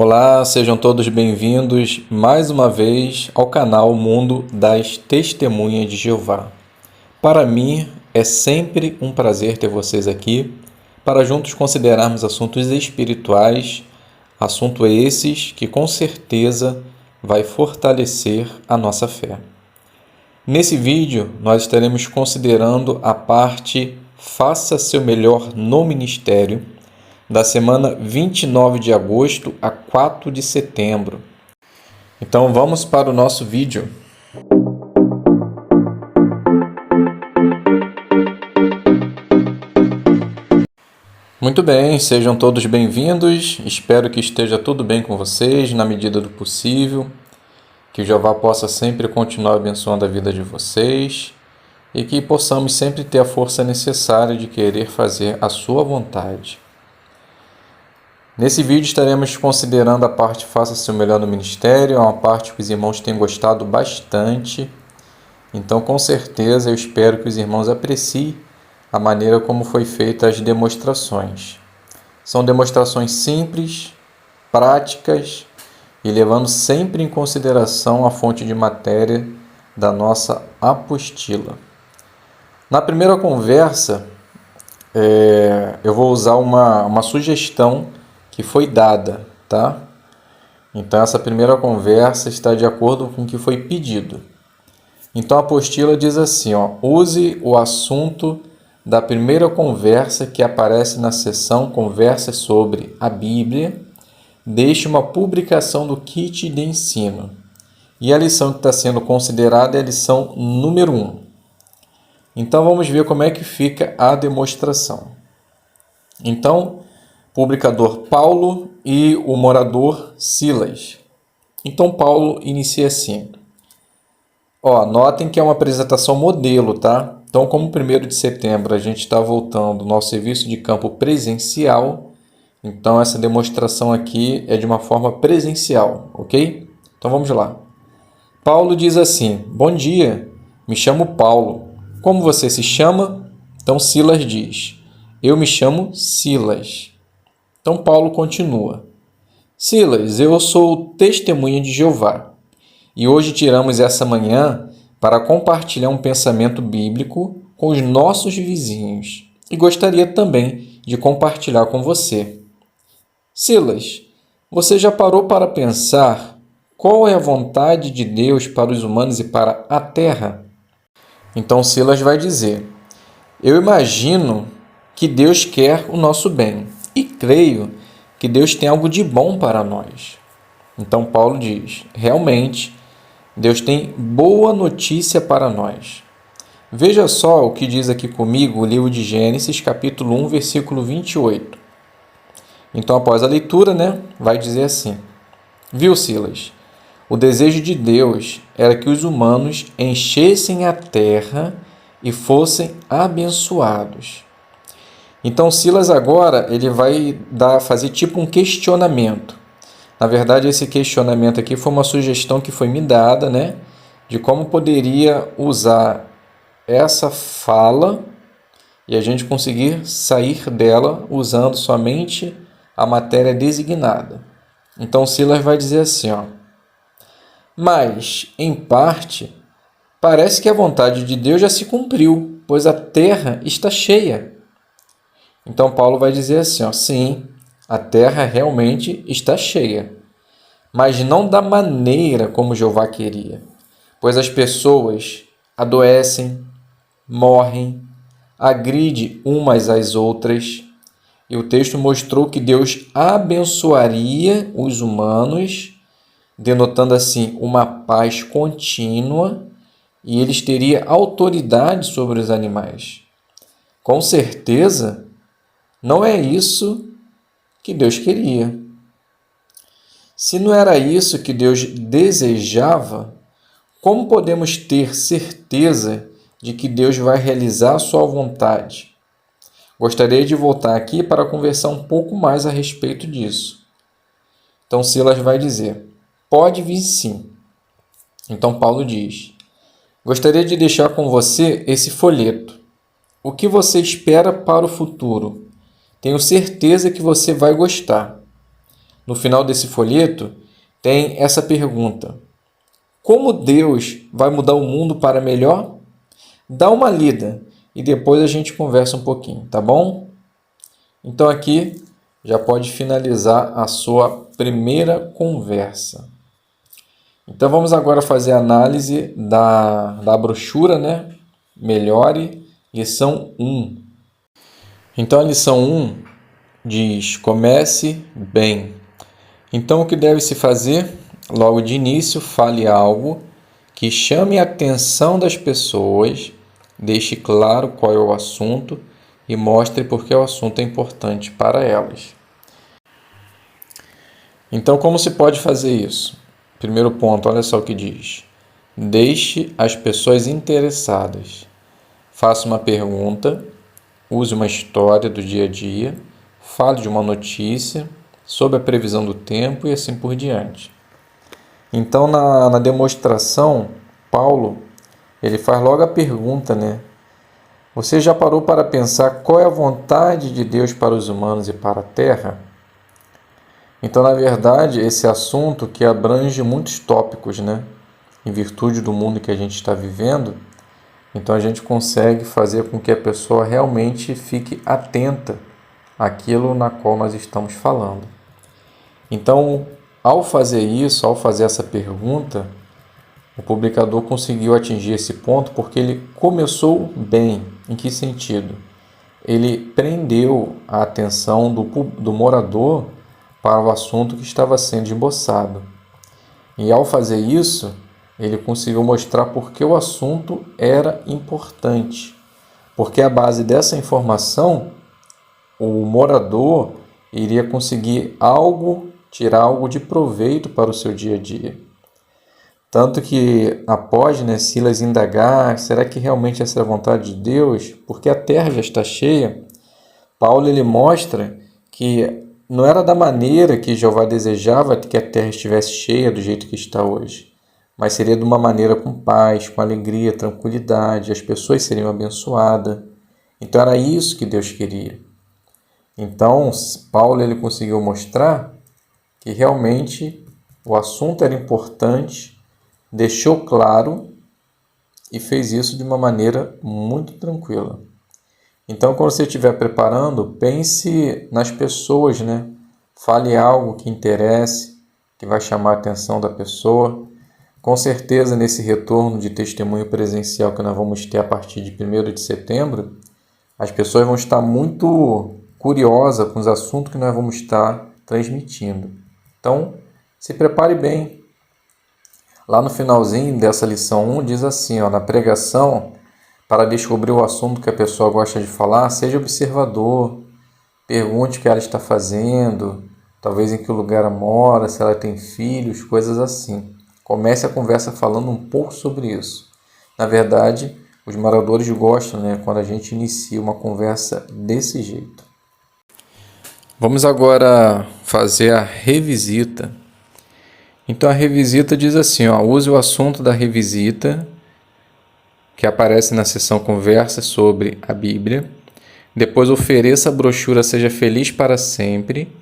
Olá, sejam todos bem-vindos mais uma vez ao canal Mundo das Testemunhas de Jeová. Para mim é sempre um prazer ter vocês aqui para juntos considerarmos assuntos espirituais, assuntos esses que com certeza vai fortalecer a nossa fé. Nesse vídeo nós estaremos considerando a parte Faça seu melhor no ministério, da semana 29 de agosto a 4 de setembro. Então vamos para o nosso vídeo. Muito bem, sejam todos bem-vindos. Espero que esteja tudo bem com vocês, na medida do possível. Que Jeová possa sempre continuar abençoando a vida de vocês e que possamos sempre ter a força necessária de querer fazer a sua vontade. Nesse vídeo estaremos considerando a parte Faça seu melhor no ministério, é uma parte que os irmãos têm gostado bastante. Então, com certeza, eu espero que os irmãos apreciem a maneira como foi feita as demonstrações. São demonstrações simples, práticas e levando sempre em consideração a fonte de matéria da nossa apostila. Na primeira conversa, eu vou usar uma sugestão que foi dada, tá? Então, essa primeira conversa está de acordo com o que foi pedido. Então, a apostila diz assim, use o assunto da primeira conversa que aparece na seção Conversas sobre a Bíblia, deixe uma publicação do kit de ensino. E a lição que está sendo considerada é a lição número 1. Então, vamos ver como é que fica a demonstração. Então, publicador Paulo e o morador Silas. Então, Paulo inicia assim. Notem que é uma apresentação modelo, tá? Então, como 1º de setembro a gente está voltando ao nosso serviço de campo presencial, então essa demonstração aqui é de uma forma presencial, ok? Então, vamos lá. Paulo diz assim, bom dia, me chamo Paulo. Como você se chama? Então, Silas diz, eu me chamo Silas. Então, Paulo continua. Silas, eu sou testemunha de Jeová. E hoje tiramos essa manhã para compartilhar um pensamento bíblico com os nossos vizinhos. E gostaria também de compartilhar com você. Silas, você já parou para pensar qual é a vontade de Deus para os humanos e para a terra? Então, Silas vai dizer, eu imagino que Deus quer o nosso bem. E creio que Deus tem algo de bom para nós. Então Paulo diz, realmente, Deus tem boa notícia para nós. Veja só o que diz aqui comigo o livro de Gênesis, capítulo 1, versículo 28. Então, após a leitura, vai dizer assim, viu, Silas? O desejo de Deus era que os humanos enchessem a terra e fossem abençoados. Então, Silas agora ele vai fazer tipo um questionamento. Na verdade, esse questionamento aqui foi uma sugestão que foi me dada, de como poderia usar essa fala e a gente conseguir sair dela usando somente a matéria designada. Então, Silas vai dizer assim, mas, em parte, parece que a vontade de Deus já se cumpriu, pois a terra está cheia. Então, Paulo vai dizer assim, sim, a terra realmente está cheia, mas não da maneira como Jeová queria, pois as pessoas adoecem, morrem, agridem umas às outras, e o texto mostrou que Deus abençoaria os humanos, denotando assim uma paz contínua, e eles teriam autoridade sobre os animais. Com certeza, não é isso que Deus queria. Se não era isso que Deus desejava, como podemos ter certeza de que Deus vai realizar a sua vontade? Gostaria de voltar aqui para conversar um pouco mais a respeito disso. Então, Silas vai dizer, pode vir sim. Então, Paulo diz, gostaria de deixar com você esse folheto. O que você espera para o futuro? Tenho certeza que você vai gostar. no final desse folheto, tem essa pergunta: como Deus vai mudar o mundo para melhor? Dá uma lida e depois a gente conversa um pouquinho, tá bom? Então aqui já pode finalizar a sua primeira conversa. Então vamos agora fazer a análise da brochura, né? Melhore, lição 1. Então a lição 1 diz: comece bem. Então o que deve se fazer? Logo de início, fale algo que chame a atenção das pessoas, deixe claro qual é o assunto e mostre por que o assunto é importante para elas. Então, como se pode fazer isso? Primeiro ponto, olha só o que diz: deixe as pessoas interessadas. Faça uma pergunta, use uma história do dia a dia, fale de uma notícia, sobre a previsão do tempo e assim por diante. Então, na demonstração, Paulo ele faz logo a pergunta, né? Você já parou para pensar qual é a vontade de Deus para os humanos e para a Terra? Então, na verdade, esse assunto que abrange muitos tópicos, né? Em virtude do mundo que a gente está vivendo, então a gente consegue fazer com que a pessoa realmente fique atenta àquilo na qual nós estamos falando. Então, ao fazer isso, ao fazer essa pergunta, o publicador conseguiu atingir esse ponto porque ele começou bem. Em que sentido? Ele prendeu a atenção do morador para o assunto que estava sendo esboçado. E ao fazer isso, ele conseguiu mostrar por que o assunto era importante. Porque à base dessa informação, o morador iria conseguir tirar algo de proveito para o seu dia a dia. Tanto que após Silas indagar, será que realmente essa é a vontade de Deus? Porque a terra já está cheia. Paulo ele mostra que não era da maneira que Jeová desejava que a terra estivesse cheia do jeito que está hoje, mas seria de uma maneira com paz, com alegria, tranquilidade, as pessoas seriam abençoadas. Então era isso que Deus queria. Então Paulo ele conseguiu mostrar que realmente o assunto era importante, deixou claro e fez isso de uma maneira muito tranquila. Então, quando você estiver preparando, pense nas pessoas, né? Fale algo que interesse, que vai chamar a atenção da pessoa. Com certeza, nesse retorno de testemunho presencial que nós vamos ter a partir de 1º de setembro, as pessoas vão estar muito curiosas com os assuntos que nós vamos estar transmitindo. Então, se prepare bem. Lá no finalzinho dessa lição 1 diz assim, na pregação, para descobrir o assunto que a pessoa gosta de falar, seja observador, pergunte o que ela está fazendo, talvez em que lugar ela mora, se ela tem filhos, coisas assim. Comece a conversa falando um pouco sobre isso. Na verdade, os moradores gostam, quando a gente inicia uma conversa desse jeito. Vamos agora fazer a revisita. Então a revisita diz assim, use o assunto da revisita, que aparece na seção Conversa sobre a Bíblia. Depois ofereça a brochura Seja Feliz para Sempre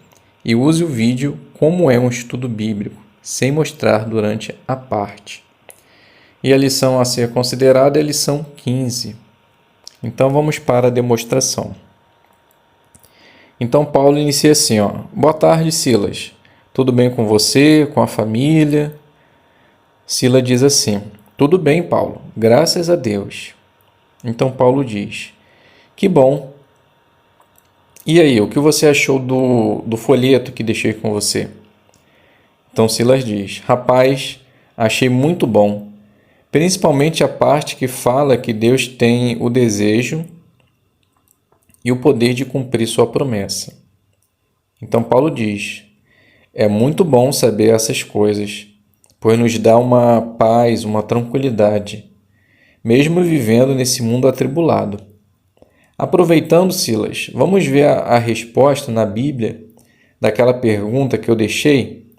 e use o vídeo Como é um Estudo Bíblico, sem mostrar durante a parte. E a lição a ser considerada é a lição 15. Então vamos para a demonstração. Então Paulo inicia assim, Boa tarde, Silas. Tudo bem com você, com a família? Silas diz assim, tudo bem, Paulo, graças a Deus. Então Paulo diz, que bom. E aí, o que você achou do folheto que deixei com você? Então Silas diz, rapaz, achei muito bom, principalmente a parte que fala que Deus tem o desejo e o poder de cumprir sua promessa. Então Paulo diz, é muito bom saber essas coisas, pois nos dá uma paz, uma tranquilidade, mesmo vivendo nesse mundo atribulado. Aproveitando, Silas, vamos ver a resposta na Bíblia daquela pergunta que eu deixei?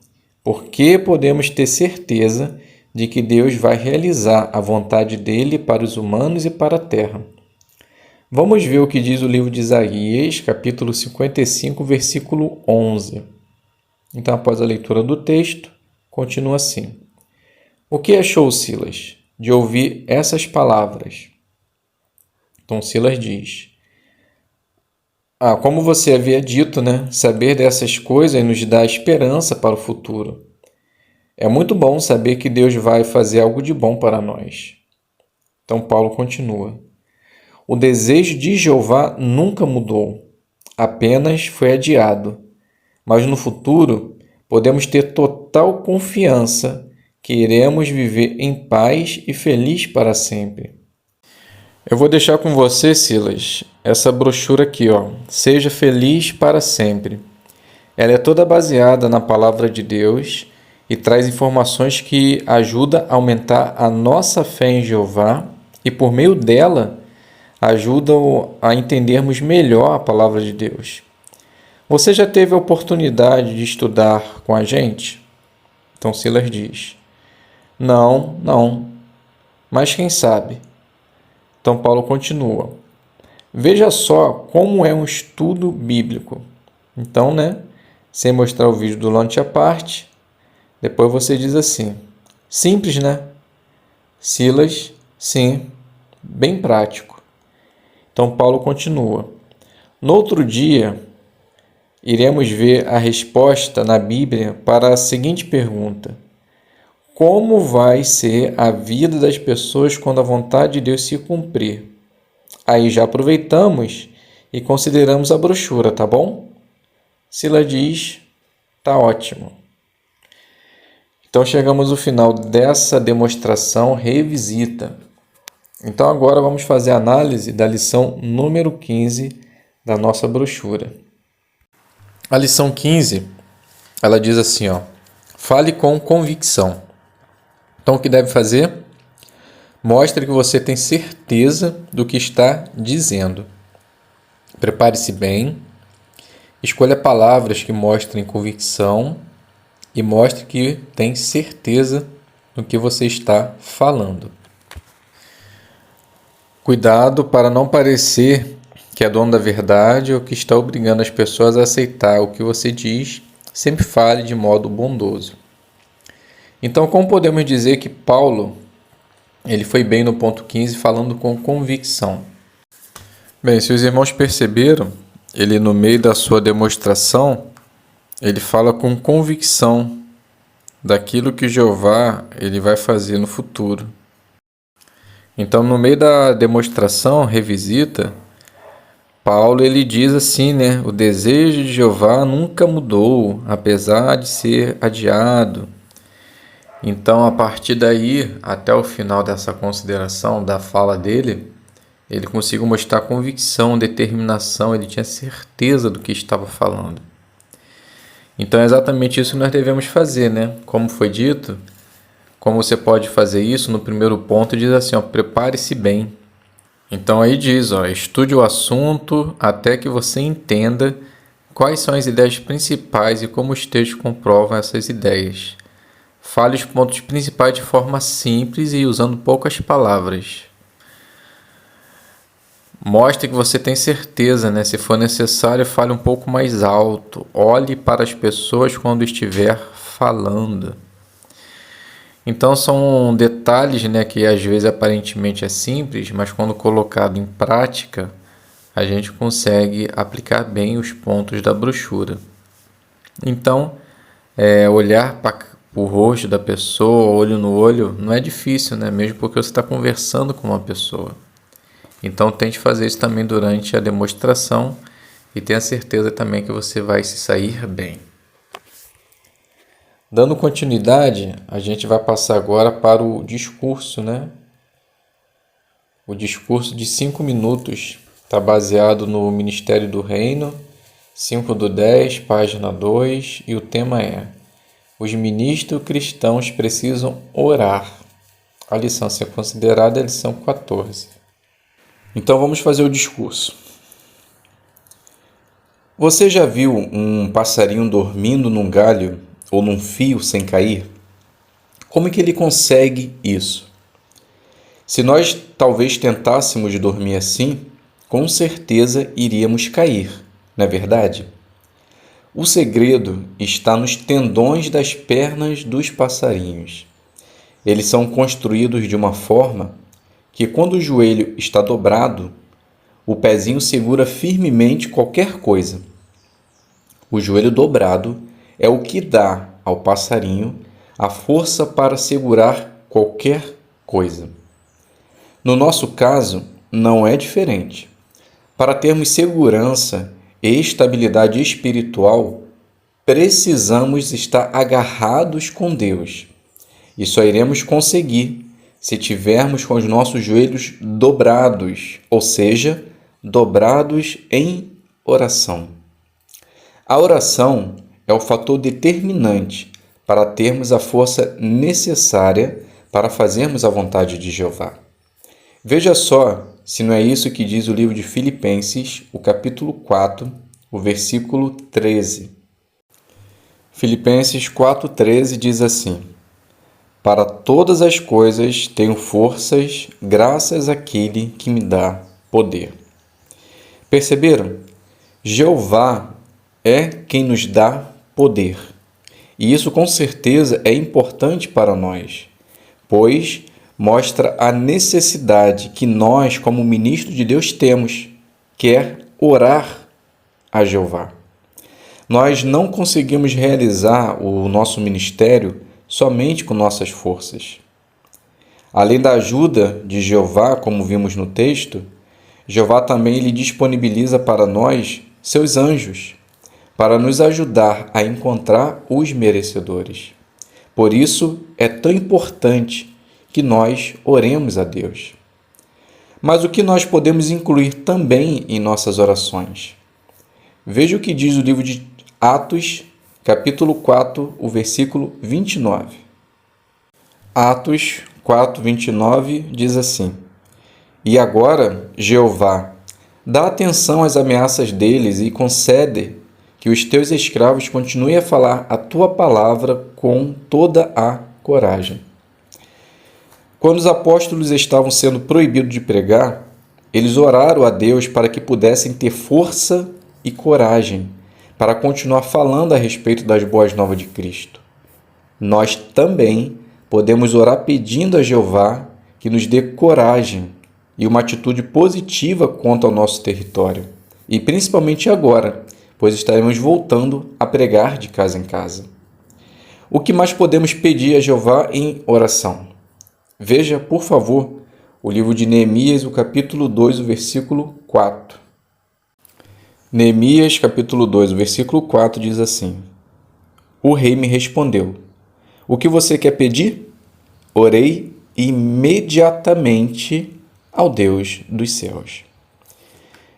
Por que podemos ter certeza de que Deus vai realizar a vontade dele para os humanos e para a terra? Vamos ver o que diz o livro de Isaías, capítulo 55, versículo 11. Então, após a leitura do texto, continua assim: O que achou Silas de ouvir essas palavras? Então, Silas diz: como você havia dito, né? Saber dessas coisas nos dá esperança para o futuro. É muito bom saber que Deus vai fazer algo de bom para nós. Então, Paulo continua: O desejo de Jeová nunca mudou, apenas foi adiado. Mas no futuro, podemos ter total confiança que iremos viver em paz e feliz para sempre. Eu vou deixar com você, Silas, essa brochura aqui, ó. Seja feliz para sempre. Ela é toda baseada na palavra de Deus e traz informações que ajudam a aumentar a nossa fé em Jeová e, por meio dela, ajudam a entendermos melhor a palavra de Deus. Você já teve a oportunidade de estudar com a gente? Então Silas diz: Não, mas quem sabe? Então Paulo continua: Veja só como é um estudo bíblico. Então, sem mostrar o vídeo do Launch à parte, depois você diz assim: Simples, né? Silas, sim, bem prático. Então Paulo continua: No outro dia, iremos ver a resposta na Bíblia para a seguinte pergunta: Como vai ser a vida das pessoas quando a vontade de Deus se cumprir? Aí já aproveitamos e consideramos a brochura, tá bom? Sila diz: Tá ótimo. Então chegamos ao final dessa demonstração revisita. Então agora vamos fazer a análise da lição número 15 da nossa brochura. A lição 15, ela diz assim, ó: Fale com convicção. Então o que deve fazer? Mostre que você tem certeza do que está dizendo. Prepare-se bem. Escolha palavras que mostrem convicção e mostre que tem certeza do que você está falando. Cuidado para não parecer que é dono da verdade ou que está obrigando as pessoas a aceitar o que você diz. Sempre fale de modo bondoso. Então, como podemos dizer que Paulo ele foi bem no ponto 15 falando com convicção? Bem, se os irmãos perceberam, ele no meio da sua demonstração, ele fala com convicção daquilo que Jeová ele vai fazer no futuro. Então, no meio da demonstração, revisita, Paulo ele diz assim, o desejo de Jeová nunca mudou, apesar de ser adiado. Então, a partir daí, até o final dessa consideração da fala dele, ele conseguiu mostrar convicção, determinação, ele tinha certeza do que estava falando. Então, é exatamente isso que nós devemos fazer, Como foi dito, como você pode fazer isso? No primeiro ponto diz assim, prepare-se bem. Então aí diz, estude o assunto até que você entenda quais são as ideias principais e como os textos comprovam essas ideias. Fale os pontos principais de forma simples e usando poucas palavras. Mostre que você tem certeza, Se for necessário, fale um pouco mais alto. Olhe para as pessoas quando estiver falando. Então são detalhes, que às vezes aparentemente é simples, mas quando colocado em prática, a gente consegue aplicar bem os pontos da brochura. Então, olhar para o rosto da pessoa, olho no olho, não é difícil, mesmo porque você está conversando com uma pessoa. Então tente fazer isso também durante a demonstração e tenha certeza também que você vai se sair bem. Dando continuidade, a gente vai passar agora para o discurso, O discurso de 5 minutos está baseado no Ministério do Reino, 5/10, página 2, e o tema é: Os ministros cristãos precisam orar. A lição a ser considerada é a lição 14. Então vamos fazer o discurso. Você já viu um passarinho dormindo num galho ou num fio sem cair? Como é que ele consegue isso? Se nós talvez tentássemos dormir assim, com certeza iríamos cair, não é verdade? O segredo está nos tendões das pernas dos passarinhos. Eles são construídos de uma forma que, quando o joelho está dobrado, o pezinho segura firmemente qualquer coisa. O joelho dobrado é o que dá ao passarinho a força para segurar qualquer coisa. No nosso caso, não é diferente. Para termos segurança e estabilidade espiritual, precisamos estar agarrados com Deus. E só iremos conseguir se tivermos com os nossos joelhos dobrados, ou seja, dobrados em oração. A oração é o fator determinante para termos a força necessária para fazermos a vontade de Jeová. Veja só se não é isso que diz o livro de Filipenses, o capítulo 4, o versículo 13. Filipenses 4,13 diz assim: Para todas as coisas tenho forças, graças àquele que me dá poder. Perceberam? Jeová é quem nos dá poder. E isso com certeza é importante para nós, pois mostra a necessidade que nós, como ministros de Deus, temos, que é orar a Jeová. Nós não conseguimos realizar o nosso ministério somente com nossas forças. Além da ajuda de Jeová, como vimos no texto, Jeová também lhe disponibiliza para nós seus anjos, para nos ajudar a encontrar os merecedores. Por isso é tão importante que nós oremos a Deus. Mas o que nós podemos incluir também em nossas orações? Veja o que diz o livro de Atos, capítulo 4, o versículo 29. Atos 4, 29 diz assim: E agora, Jeová, dá atenção às ameaças deles e concede que os teus escravos continuem a falar a tua palavra com toda a coragem. Quando os apóstolos estavam sendo proibidos de pregar, eles oraram a Deus para que pudessem ter força e coragem para continuar falando a respeito das boas novas de Cristo. Nós também podemos orar pedindo a Jeová que nos dê coragem e uma atitude positiva quanto ao nosso território, e principalmente agora, pois estaremos voltando a pregar de casa em casa. O que mais podemos pedir a Jeová em oração? Veja, por favor, o livro de Neemias, o capítulo 2, o versículo 4. Neemias, capítulo 2, o versículo 4 diz assim: O rei me respondeu: O que você quer pedir? Orei imediatamente ao Deus dos céus.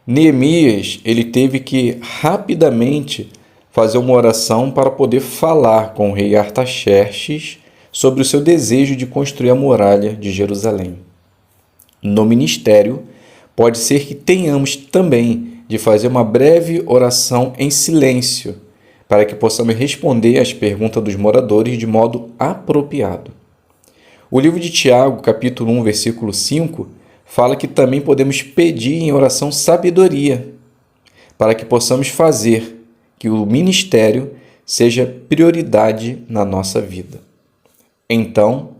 Neemias, ele teve que rapidamente fazer uma oração para poder falar com o rei Artaxerxes sobre o seu desejo de construir a muralha de Jerusalém. No ministério, pode ser que tenhamos também de fazer uma breve oração em silêncio, para que possamos responder às perguntas dos moradores de modo apropriado. O livro de Tiago, capítulo 1, versículo 5, fala que também podemos pedir em oração sabedoria, para que possamos fazer que o ministério seja prioridade na nossa vida. Então,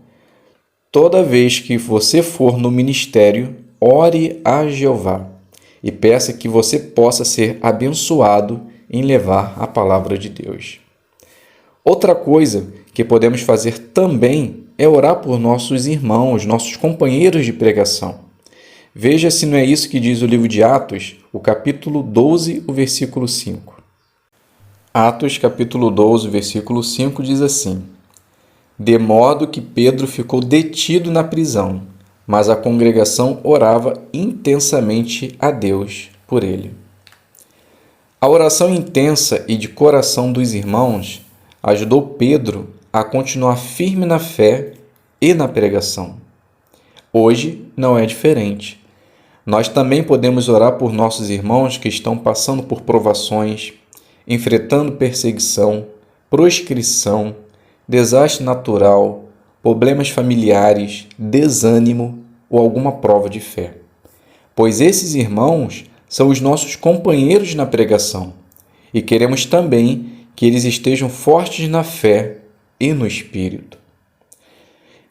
toda vez que você for no ministério, ore a Jeová e peça que você possa ser abençoado em levar a palavra de Deus. Outra coisa que podemos fazer também é orar por nossos irmãos, nossos companheiros de pregação. Veja se não é isso que diz o livro de Atos, o capítulo 12, o versículo 5. Atos, capítulo 12, versículo 5 diz assim: De modo que Pedro ficou detido na prisão, mas a congregação orava intensamente a Deus por ele. A oração intensa e de coração dos irmãos ajudou Pedro a continuar firme na fé e na pregação. Hoje não é diferente. Nós também podemos orar por nossos irmãos que estão passando por provações, enfrentando perseguição, proscrição, desastre natural, problemas familiares, desânimo ou alguma prova de fé. Pois esses irmãos são os nossos companheiros na pregação e queremos também que eles estejam fortes na fé e no Espírito.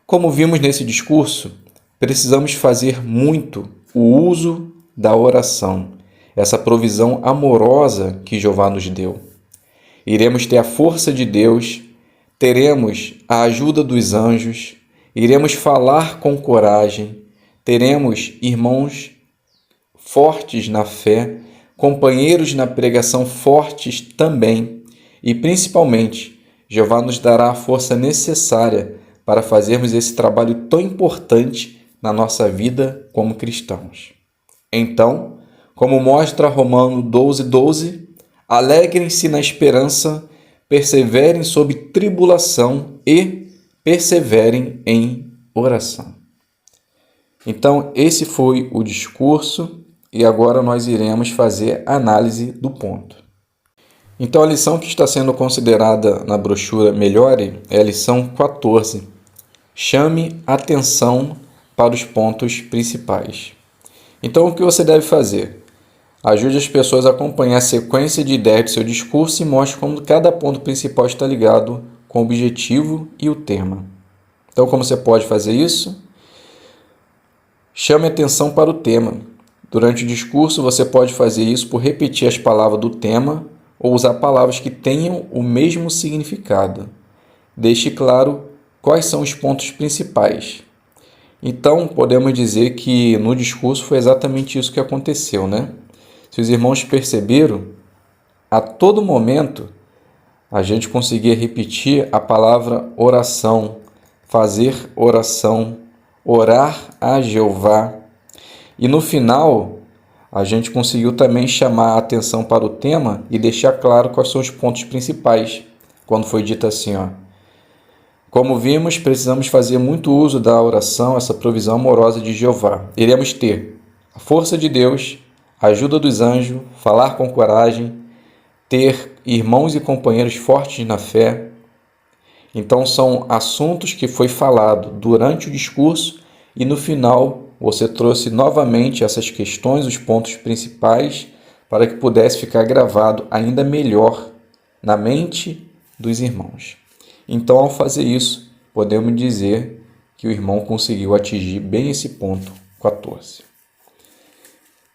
Como vimos nesse discurso, precisamos fazer muito o uso da oração, essa provisão amorosa que Jeová nos deu. Iremos ter a força de Deus, teremos a ajuda dos anjos, iremos falar com coragem, teremos irmãos fortes na fé, companheiros na pregação fortes também, e principalmente, Jeová nos dará a força necessária para fazermos esse trabalho tão importante na nossa vida como cristãos. Então, como mostra Romanos 12:12, alegrem-se na esperança, perseverem sob tribulação e perseverem em oração. Então, esse foi o discurso e agora nós iremos fazer a análise do ponto. Então, a lição que está sendo considerada na brochura Melhore é a lição 14. Chame atenção para os pontos principais. Então, o que você deve fazer? Ajude as pessoas a acompanhar a sequência de ideias do seu discurso e mostre como cada ponto principal está ligado com o objetivo e o tema. Então, como você pode fazer isso? Chame atenção para o tema. Durante o discurso, você pode fazer isso por repetir as palavras do tema ou usar palavras que tenham o mesmo significado. Deixe claro quais são os pontos principais. Então, podemos dizer que no discurso foi exatamente isso que aconteceu, né? Se os irmãos perceberam, a todo momento a gente conseguia repetir a palavra oração, fazer oração, orar a Jeová. E no final, a gente conseguiu também chamar a atenção para o tema e deixar claro quais são os pontos principais, quando foi dito assim, Como vimos, precisamos fazer muito uso da oração, essa provisão amorosa de Jeová. Iremos ter a força de Deus, a ajuda dos anjos, falar com coragem, ter irmãos e companheiros fortes na fé. Então, são assuntos que foi falado durante o discurso e no final você trouxe novamente essas questões, os pontos principais, para que pudesse ficar gravado ainda melhor na mente dos irmãos. Então, ao fazer isso, podemos dizer que o irmão conseguiu atingir bem esse ponto 14.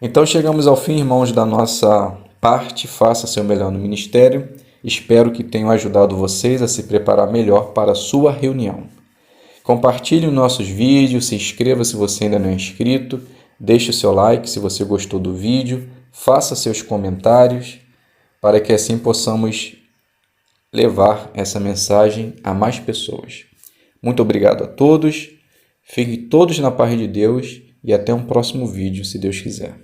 Então, chegamos ao fim, irmãos, da nossa parte Faça Seu Melhor no Ministério. Espero que tenham ajudado vocês a se preparar melhor para a sua reunião. Compartilhe os nossos vídeos, se inscreva se você ainda não é inscrito, deixe o seu like se você gostou do vídeo, faça seus comentários, para que assim possamos levar essa mensagem a mais pessoas. Muito obrigado a todos, fiquem todos na paz de Deus e até um próximo vídeo, se Deus quiser.